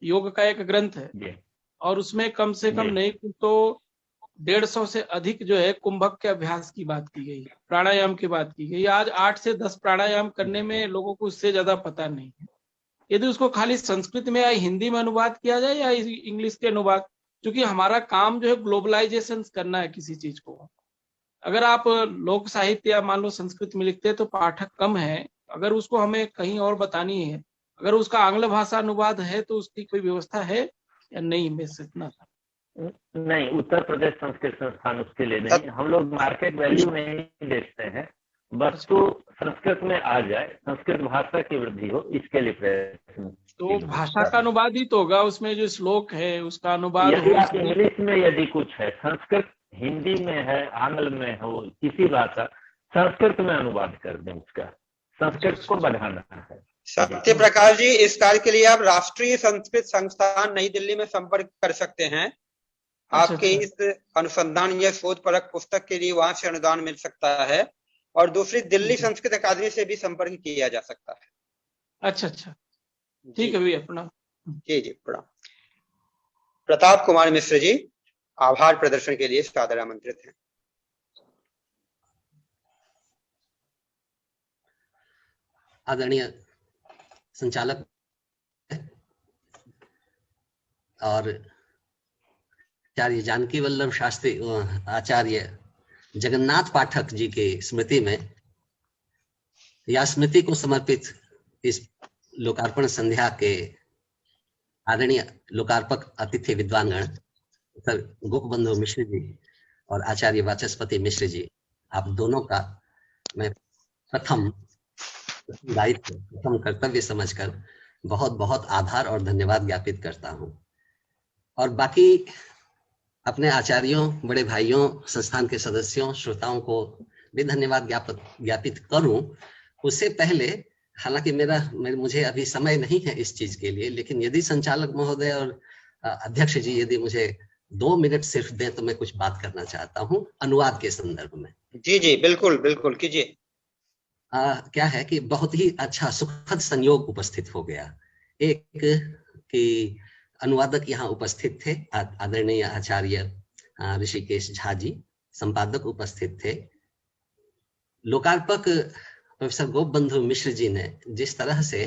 योग का एक ग्रंथ है, और उसमें कम से कम नहीं तो 150 से अधिक जो है कुंभक के अभ्यास की बात की गई, प्राणायाम की बात की गई। आज 8 से 10 प्राणायाम करने में लोगों को उससे ज्यादा पता नहीं है। यदि उसको खाली संस्कृत में या हिंदी में अनुवाद किया जाए या इंग्लिश के अनुवाद, क्योंकि हमारा काम जो है ग्लोबलाइजेशन करना है किसी चीज को। अगर आप लोक साहित्य या मान लो संस्कृत में लिखते हैं तो पाठक कम है, अगर उसको हमें कहीं और बतानी है, अगर उसका आंग्ल भाषा अनुवाद है तो उसकी कोई व्यवस्था है या नहीं? मैं इतना था। नहीं, उत्तर प्रदेश संस्कृत संस्थान उसके लिए नहीं, हम लोग मार्केट वैल्यू नहीं देखते हैं, बस तो संस्कृत में आ जाए, संस्कृत भाषा की वृद्धि हो, इसके लिए प्रयत्न। तो भाषा का अनुवाद ही तो होगा, उसमें जो श्लोक है उसका अनुवाद यदि आप इंग्लिश में यदि कुछ है, संस्कृत हिंदी में है, आंग्ल में हो, किसी भाषा, संस्कृत में अनुवाद कर दें उसका, संस्कृत को बढ़ाना है। सत्य प्रकाश जी, इस कार्य के लिए आप राष्ट्रीय संस्कृत संस्थान नई दिल्ली में संपर्क कर सकते हैं। आपके इस अनुसंधान या शोध परक पुस्तक के लिए वहां से अनुदान मिल सकता है, और दूसरी दिल्ली संस्कृत अकादमी से भी संपर्क किया जा सकता है। अच्छा, ठीक है भैया, प्रणाम। जी जी, प्रणाम। प्रताप कुमार मिश्र जी आभार प्रदर्शन के लिए सादर आमंत्रित हैं। आदरणीय संचालक और आचार्य जानकी वल्लभ शास्त्री, आचार्य जगन्नाथ पाठक जी के स्मृति में या स्मृति को समर्पित इस लोकार्पण संध्या के आदरणीय लोकार्पक अतिथि विद्वानगण सर गोपबंधु मिश्र जी और आचार्य वाचस्पति मिश्र जी, आप दोनों का मैं प्रथम दायित्व, प्रथम कर्तव्य समझकर बहुत बहुत आभार और धन्यवाद ज्ञापित करता हूं। और बाकी अपने आचार्यों, बड़े भाइयों, संस्थान के सदस्यों, श्रोताओं को भी धन्यवाद ज्ञापित करूं, उससे पहले हालांकि मुझे अभी समय नहीं है इस चीज के लिए, लेकिन यदि संचालक महोदय और अध्यक्ष जी यदि मुझे 2 मिनट सिर्फ दें तो मैं कुछ बात करना चाहता हूं अनुवाद के संदर्भ में। जी जी, बिल्कुल बिल्कुल कीजिए। क्या है कि बहुत ही अच्छा सुखद संयोग उपस्थित हो गया। एक कि अनुवादक यहाँ उपस्थित थे, आदरणीय आचार्य ऋषिकेश झा जी, संपादक उपस्थित थे, लोकार्पक प्रोफेसर गोपबंधु मिश्र जी ने जिस तरह से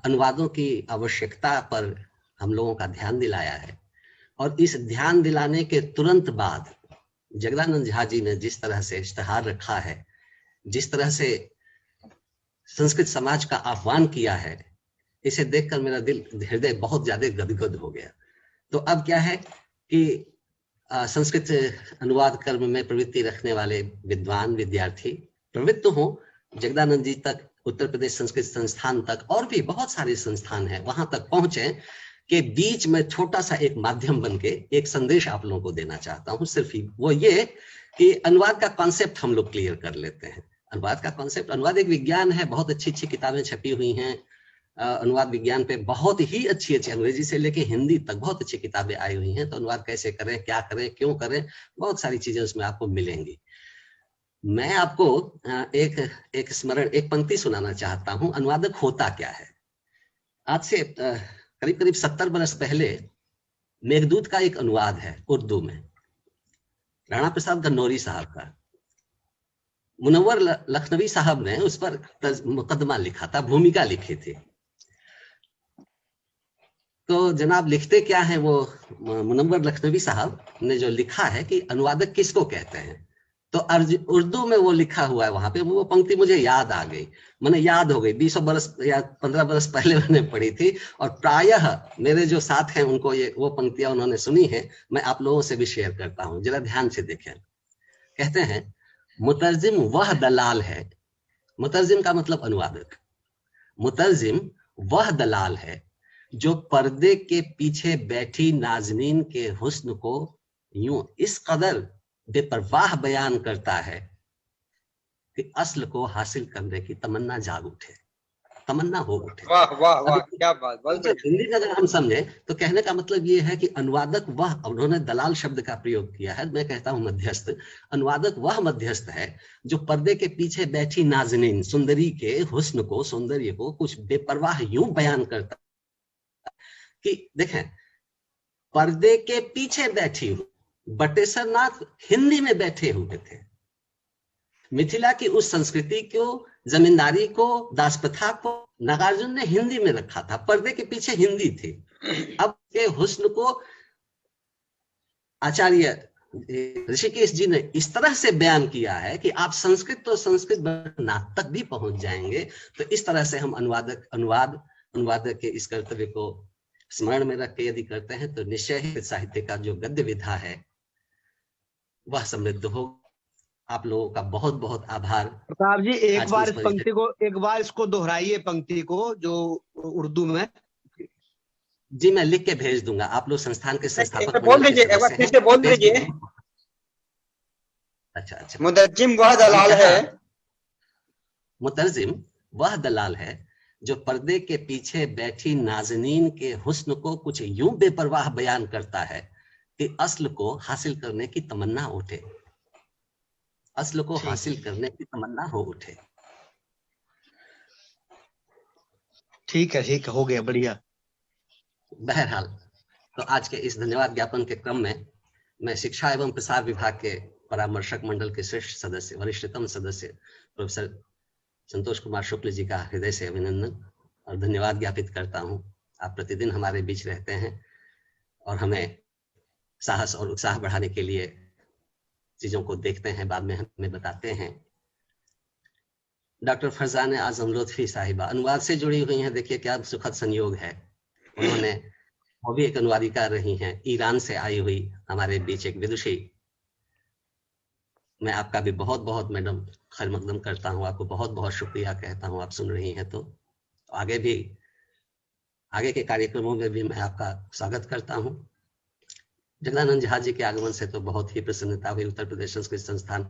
अनुवादों की आवश्यकता पर हम लोगों का ध्यान दिलाया है। और इस ध्यान दिलाने के तुरंत बाद जगदानंद झा जी ने जिस तरह से इश्तेहार रखा है, जिस तरह से संस्कृत समाज का आह्वान किया है, इसे देखकर मेरा दिल हृदय बहुत ज्यादा गदगद हो गया। तो अब क्या है कि संस्कृत अनुवाद कर्म में प्रवृत्ति रखने वाले विद्वान विद्यार्थी प्रवृत्त हो, जगदानंद जी तक, उत्तर प्रदेश संस्कृत संस्थान तक, और भी बहुत सारे संस्थान हैं, वहां तक पहुंचे के बीच में छोटा सा एक माध्यम बनके एक संदेश आप लोगों को देना चाहता हूं। सिर्फ ही वो ये कि अनुवाद का कॉन्सेप्ट हम लोग क्लियर कर लेते हैं। अनुवाद का कॉन्सेप्ट, अनुवाद एक विज्ञान है, बहुत अच्छी अच्छी किताबें छपी हुई हैं अनुवाद विज्ञान पे, बहुत ही अच्छी अच्छी, अंग्रेजी से लेके हिंदी तक बहुत अच्छी किताबें आई हुई हैं। तो अनुवाद कैसे करें, क्या करें, क्यों करें, बहुत सारी चीजें उसमें आपको मिलेंगी। मैं आपको एक स्मरण, एक पंक्ति सुनाना चाहता हूं। अनुवादक होता क्या है? आज से करीब करीब 70 बरस पहले मेघदूत का एक अनुवाद है उर्दू में, राणा प्रसाद गन्नौरी साहब का। मुनव्वर लखनवी साहब ने उस पर मुकदमा लिखा था, भूमिका लिखी थी। तो जनाब लिखते क्या है वो मुनव्वर लखनवी साहब ने जो लिखा है कि अनुवादक किसको कहते हैं, तो उर्दू में वो लिखा हुआ है वहां पे। वो पंक्ति मुझे याद आ गई, मैंने याद हो गई, 20 बरस या 15 बरस पहले मैंने पढ़ी थी, और प्रायः मेरे जो साथ हैं उनको ये वो पंक्तियां उन्होंने सुनी है। मैं आप लोगों से भी शेयर करता हूं, जरा ध्यान से देखें। कहते हैं, मुतर्जिम वह दलाल है, मुतर्जिम का मतलब अनुवादक, मुतर्जिम वह दलाल है जो पर्दे के पीछे बैठी नाज़नीन के हुस्न को यूं इस कदर बेपरवाह बयान करता है कि असल को हासिल करने की तमन्ना जाग उठे, तमन्ना हो उठे। वाह वाह वाह, क्या बात। तो हिंदी में अगर हम समझे तो कहने का मतलब ये है कि अनुवादक वह, उन्होंने दलाल शब्द का प्रयोग किया है, मैं कहता हूं मध्यस्थ। अनुवादक वह मध्यस्थ है जो पर्दे के पीछे बैठी नाज़नीन, सुंदरी के हुस्न को, सौंदर्य को कुछ बेपरवाह यूं बयान करता कि देखें, पर्दे के पीछे बैठी हूं। बटेश्वर नाथ हिंदी में बैठे हुए थे, मिथिला की उस संस्कृति को, जमींदारी को, दासप्रथा को नागार्जुन ने हिंदी में रखा था, पर्दे के पीछे हिंदी थी। अब के हुस्न को आचार्य ऋषिकेश जी ने इस तरह से बयान किया है कि आप संस्कृत तो संस्कृत नाथ तक भी पहुंच जाएंगे। तो इस तरह से हम अनुवादक के इस कर्तव्य को स्मरण में रख के यदि करते हैं तो निश्चय ही साहित्य का जो गद्य विधा है वह समृद्ध हो। आप लोगों का बहुत बहुत आभार। प्रताप जी, एक बार इस पंक्ति को, एक बार इसको दोहराइए पंक्ति को, जो उर्दू में। जी मैं लिख के भेज दूंगा, आप लोग संस्थान के संस्थापक बोल दीजिए, एक बार फिर से बोल दीजिए। अच्छा। मुतर्जिम वह दलाल है, मुतर्जिम वह दलाल है जो पर्दे के पीछे बैठी नाज़नीन के हुस्न को कुछ यूं बेपरवाह बयान करता है कि असल को हासिल करने की तमन्ना उठे, असल को हासिल करने की तमन्ना हो उठे। ठीक है, हो गया, बढ़िया। बहरहाल, तो आज के इस धन्यवाद ज्ञापन के क्रम में मैं शिक्षा एवं प्रसार विभाग के परामर्शक मंडल के श्रेष्ठ सदस्य, वरिष्ठतम सदस्य प्रोफेसर संतोष कुमार शुक्ल जी का हृदय से अभिनंदन और धन्यवाद ज्ञापित करता हूं। आप प्रतिदिन हमारे बीच रहते हैं और हमें साहस और उत्साह बढ़ाने के लिए चीजों को देखते हैं, बाद में हमें बताते हैं। डॉक्टर फरजान आजम लुत्फी साहिबा अनुवाद से जुड़ी हुई हैं। देखिए क्या सुखद संयोग है, उन्होंने वो भी एक अनुवादिका रही हैं, ईरान से आई हुई हमारे बीच एक विदुषी। मैं आपका भी बहुत बहुत मैडम खैर मकदम करता हूँ, आपको बहुत बहुत शुक्रिया कहता हूँ। आप सुन रही हैं तो आगे के कार्यक्रमों में भी मैं आपका स्वागत करता हूँ। जगदानंद झा जी के आगमन से तो बहुत ही प्रसन्नता हुई। उत्तर प्रदेश संस्कृत संस्थान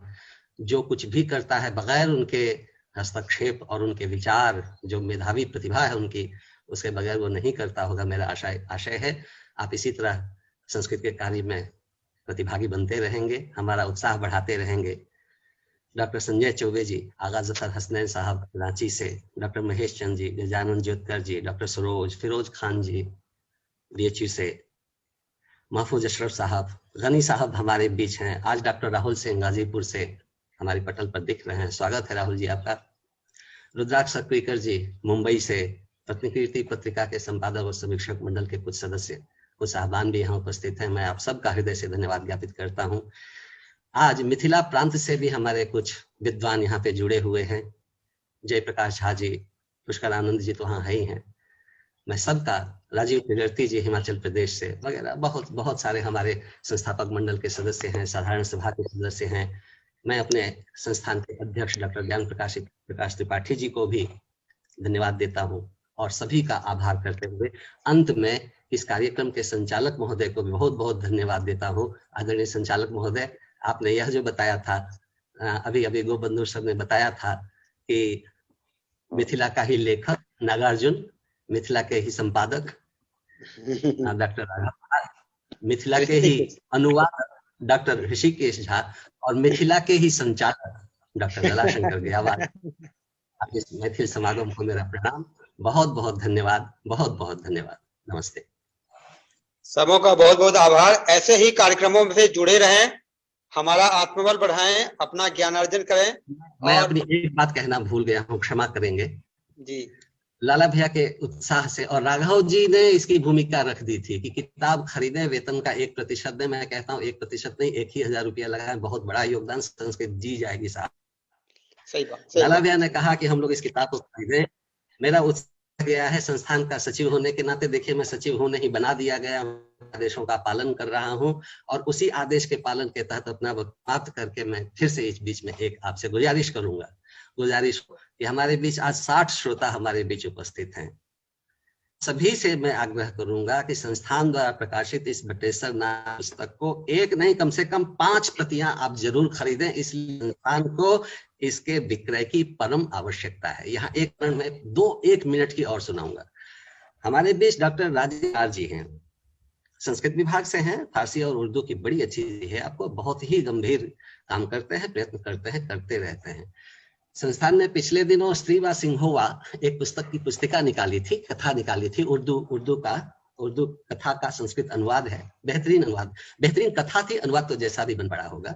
जो कुछ भी करता है बगैर उनके हस्तक्षेप और उनके विचार, जो मेधावी प्रतिभा है उनकी, उसके बगैर वो नहीं करता होगा। मेरा आशय है आप इसी तरह संस्कृत के कार्य में प्रतिभागी बनते रहेंगे, हमारा उत्साह बढ़ाते रहेंगे। डॉक्टर संजय चौबे जी, आगा जफर हसनैन साहब रांची से, डॉक्टर महेश चंद जी, गजानन ज्योतकर जी, डॉक्टर सरोज, फिरोज खान जी BHU से, महफूज अशरफ साहब, गनी साहब हमारे बीच हैं। आज डॉक्टर राहुल सिंह गाजीपुर से हमारी पटल पर दिख रहे हैं, स्वागत है राहुल जी आपका। रुद्राक्ष सक्रीकर जी मुंबई से, रत्नकीर्ति पत्रिका के संपादक और समीक्षक मंडल के कुछ सदस्य, कुछ साहबान भी यहाँ उपस्थित हैं। मैं आप सबका हृदय से धन्यवाद ज्ञापित करता हूँ। आज मिथिला प्रांत से भी हमारे कुछ विद्वान यहाँ पे जुड़े हुए हैं। जयप्रकाश झा जी, पुष्कर आनंद जी तो वहाँ है ही हैं। मैं सबका, राजीव त्रिवर्ती जी हिमाचल प्रदेश से वगैरह, बहुत बहुत सारे हमारे संस्थापक मंडल के सदस्य हैं, साधारण सभा के सदस्य हैं। मैं अपने संस्थान के अध्यक्ष डॉक्टर ज्ञान प्रकाश त्रिपाठी जी को भी धन्यवाद देता हूँ और सभी का आभार करते हुए अंत में इस कार्यक्रम के संचालक महोदय को भी बहुत बहुत धन्यवाद देता हूँ। आदरणीय संचालक महोदय, आपने यह जो बताया था, अभी अभी गोबंधु सर ने बताया था कि मिथिला का ही लेखक नागार्जुन, मिथिला के ही संपादक डॉक्टर राघव, मिथिला के ही अनुवादक डॉक्टर ऋषिकेश झा और मिथिला के ही संचालक डॉक्टर जलाशंकर गयावाल। इस मैथिल समागम को मेरा प्रणाम, बहुत बहुत धन्यवाद, बहुत बहुत धन्यवाद। नमस्ते। सबों का बहुत बहुत आभार। ऐसे ही कार्यक्रमों में से जुड़े रहें, हमारा आत्मबल बढ़ाएं, अपना ज्ञानार्जन करें। मैं अपनी एक बात कहना भूल गया हूँ, क्षमा करेंगे जी। लाला भैया के उत्साह से, और राघव जी ने इसकी भूमिका रख दी थी कि किताब खरीदें, वेतन का 1% दें। मैं कहता हूँ 1% नहीं, 1,000 रुपया लगाएं, बहुत बड़ा योगदान, संस्कृत जी जाएगी साहब। सही बात। लाला भैया ने कहा कि हम लोग इस किताब को खरीदें। मेरा उत्साह गया है संस्थान का सचिव होने के नाते। देखिए, मैं सचिव हूं नहीं, बना दिया गया, आदेशों का पालन कर रहा हूं और उसी आदेश के पालन के तहत अपना वक्त समाप्त करके मैं फिर से इस बीच में एक आपसे गुजारिश करूंगा। गुजारिश कि हमारे बीच आज 60 श्रोता हमारे बीच उपस्थित हैं। सभी से मैं आग्रह करूंगा कि संस्थान द्वारा प्रकाशित इस बटेश्वर नाम पुस्तक को एक नहीं, कम से कम 5 प्रतियां आप जरूर खरीदें। इसलिए संस्थान को इसके विक्रय की परम आवश्यकता है। यहाँ एक मिनट की और सुनाऊंगा। हमारे बीच डॉक्टर राजेश जी हैं, संस्कृत विभाग से हैं, फारसी और उर्दू की बड़ी अच्छी है, आपको बहुत ही गंभीर काम करते हैं, प्रयत्न करते हैं, करते रहते हैं। संस्थान ने पिछले दिनों स्त्री व सिंहोवा एक पुस्तक की पुस्तिका निकाली थी, कथा निकाली थी, उर्दू कथा का संस्कृत अनुवाद है, बेहतरीन अनुवाद, बेहतरीन कथा थी, अनुवाद तो जैसा भी बन पड़ा होगा।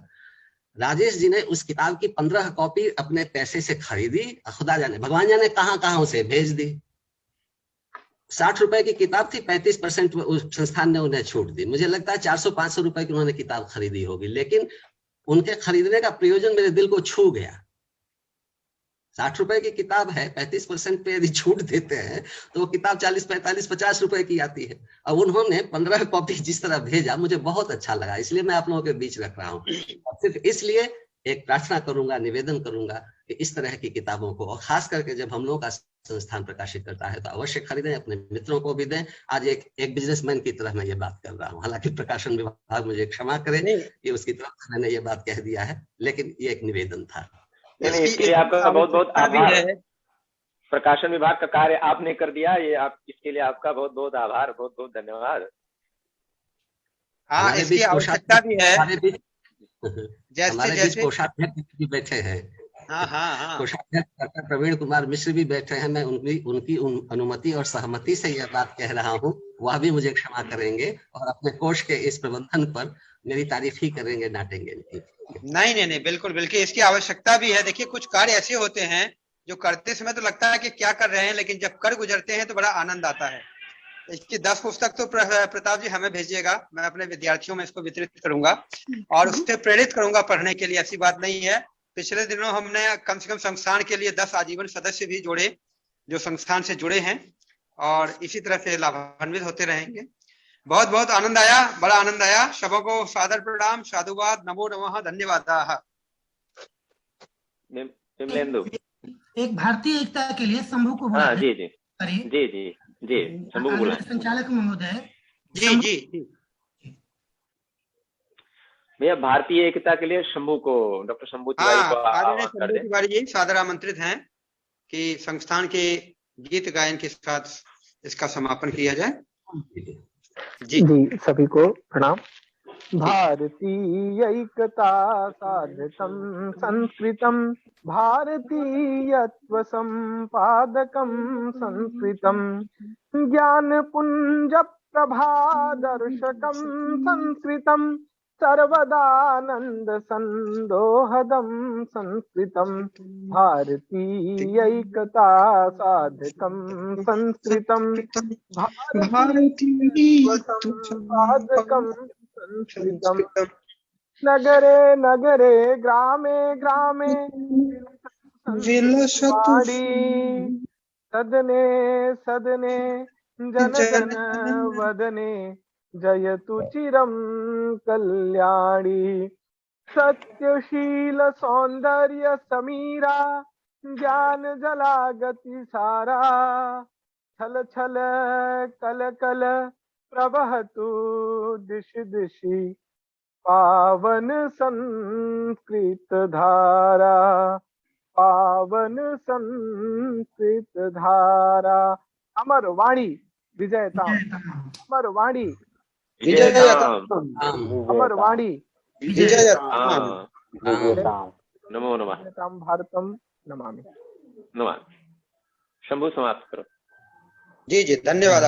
राजेश जी ने उस किताब की 15 कॉपी अपने पैसे से खरीदी, खुदा जाने भगवान जाने कहां से भेज दी। 60 रुपए की किताब थी, 35% उस संस्थान ने उन्हें छूट दी। मुझे लगता है 400-500 रुपए की उन्होंने किताब खरीदी होगी, लेकिन उनके खरीदने का प्रयोजन मेरे दिल को छू गया। 60 रुपए की किताब है, 35% पे यदि छूट देते हैं तो वो किताब 40, 45, 50 रुपए की आती है। अब उन्होंने 15 कॉपी जिस तरह भेजा, मुझे बहुत अच्छा लगा, इसलिए मैं आप लोगों के बीच रख रहा हूँ। और सिर्फ इसलिए एक प्रार्थना करूंगा, निवेदन करूंगा कि इस तरह की किताबों को, और खास करके जब हम लोगों का संस्थान प्रकाशित करता है, तो अवश्य खरीदें, अपने मित्रों को भी दें। आज एक बिजनेसमैन की तरह मैं ये बात कर रहा हूँ, हालांकि प्रकाशन विभाग मुझे क्षमा करे कि उसकी तरफ मैंने ये बात कह दिया है, लेकिन ये एक निवेदन था। इसके लिए आपका बहुत बहुत आभार। प्रकाशन विभाग का कार्य आपने कर दिया, ये आप, इसके लिए आपका बहुत बहुत आभार, बहुत बहुत धन्यवाद। हाँ, इसकी आवश्यकता भी है। हमारे बीच कोषाध्यक्ष भी बैठे हैं। हाँ। कोषाध्यक्ष डॉक्टर प्रवीण कुमार मिश्र भी बैठे हैं। मैं उनकी अनुमति और सहमति से यह बात कह रहा हूँ, वह भी मुझे क्षमा करेंगे और अपने कोष के इस प्रबंधन पर मेरी तारीफ ही करेंगे, डांटेंगे नहीं, बिल्कुल इसकी आवश्यकता भी है। देखिए, कुछ कार्य ऐसे होते हैं जो करते समय तो लगता है कि क्या कर रहे हैं, लेकिन जब कर गुजरते हैं तो बड़ा आनंद आता है। इसकी 10 पुस्तक तो प्रताप जी हमें भेजिएगा, मैं अपने विद्यार्थियों में इसको वितरित करूंगा और उससे प्रेरित करूंगा पढ़ने के लिए। ऐसी बात नहीं है। पिछले दिनों हमने कम से कम संस्थान के लिए 10 आजीवन सदस्य भी जोड़े जो संस्थान से जुड़े हैं, और इसी तरह से लाभान्वित होते रहेंगे। बहुत बहुत आनंद आया, बड़ा आनंद आया। सबों को सादर प्रणाम, साधुवाद, नमो नमः, धन्यवाद। एक भारतीय एकता के लिए शंभू को बुलाएं। जी शंभू को बुलाएं। संचालक महोदय जी भैया, भारतीय एकता के लिए शंभू को, डॉक्टर शंभू तिवारी जी सादर आमंत्रित हैं कि संस्थान के गीत गायन के साथ इसका समापन किया जाए। जी सभी को प्रणाम। भारतीय एकता साधकं संस्कृतं, भारतीयत्व संपादकं संस्कृतं, ज्ञान पुंज प्रभादर्शकं संस्कृतं, सर्वदानंद संदोहदम संस्कृतम भारतीयैकता साधकम संस्कृतम साधकम संस्कृतम नगरे नगरे ग्रामे ग्रामे वाणी सदने सदने जन जन वदने जयतु चिरम कल्याणी सत्यशील सौंदर्य समीरा ज्ञान जला गति सारा छल छल कल कल प्रवहतु दिश दिशि पावन संस्कृत धारा पावन संस्कृत धारा अमर वाणी विजयताम अमर वाणी विजयताम अमर वाणी विजयताम नमो नमः भारतम नमामि नमः। शंभु समाप्त करो। जी धन्यवाद।